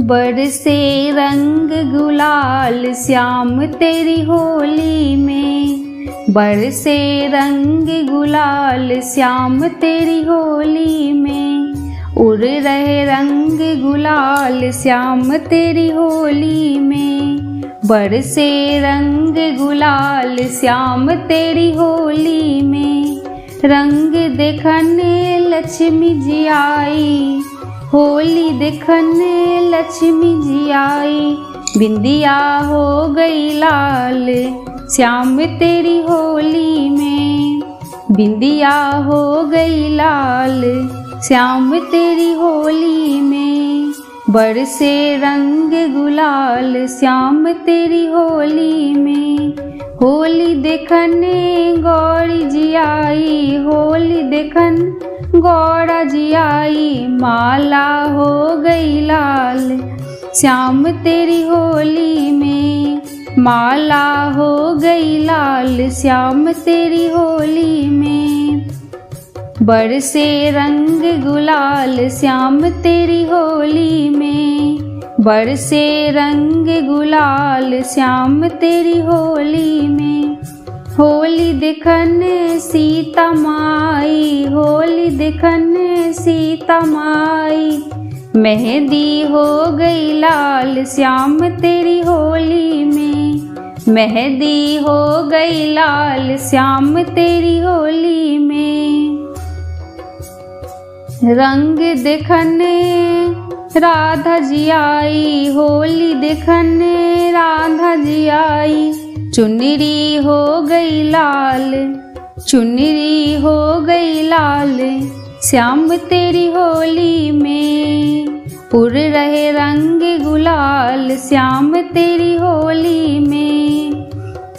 बरसे रंग गुलाल श्याम तेरी होली में, बरसे रंग गुलाल श्याम तेरी होली में, उड़ रहे रंग गुलाल श्याम तेरी होली में, बरसे रंग गुलाल श्याम तेरी होली में। रंग देखने लक्ष्मी जी आई, होली देखने लक्ष्मी जी आई, बिंदिया हो गई लाल श्याम तेरी होली में, बिंदिया हो गई लाल श्याम तेरी होली में, बरसे रंग गुलाल श्याम तेरी होली में। होली देखने गौरी जी आई, होली देखन गौरा जी आई, माला हो गई लाल श्याम तेरी होली में, माला हो गई लाल श्याम तेरी होली में, बरसे रंग गुलाल श्याम तेरी होली में, बरसे रंग गुलाल श्याम तेरी होली में। होली देखन सीता माई, होली देखन सीता माई, मेहंदी हो गई लाल श्याम तेरी होली में, मेहंदी हो गई लाल श्याम तेरी होली में। रंग देखने राधा जी आई, होली देखने राधा जी आई, चुनरी हो गई लाल, चुनरी हो गई लाल श्याम तेरी होली में, उड़ रहे रंग गुलाल श्याम तेरी होली में,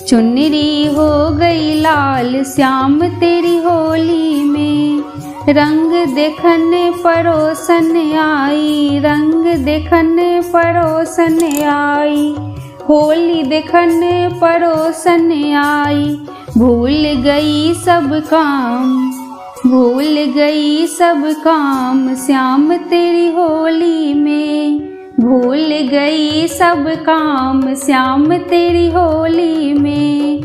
चुनरी हो गई लाल श्याम तेरी होली में। रंग देखने परोसन आई, रंग देखने परोसन आई, होली देखने परोसन आई, भूल गई सब काम, भूल गई सब काम श्याम तेरी होली में, भूल गई सब काम श्याम तेरी होली में,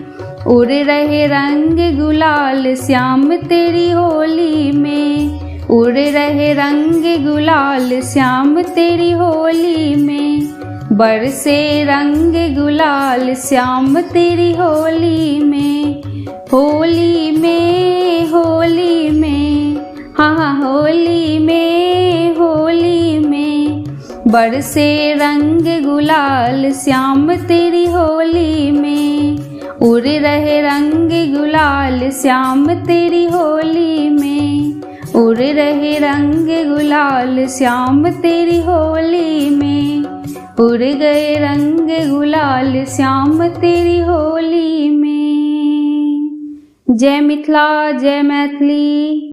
उड़ रहे रंग गुलाल श्याम तेरी होली में, उड़ रहे रंग गुलाल श्याम तेरी होली में, बरसे रंग गुलाल श्याम तेरी होली में। होली में, होली में, हाँ होली में, होली में, बरसे रंग गुलाल श्याम तेरी होली में, उड़ रहे रंग गुलाल श्याम तेरी होली में, उड़ रहे रंग गुलाल श्याम तेरी होली में, उड़ गए रंग गुलाल श्याम तेरी होली में। जय मिथिला, जय मैथिली।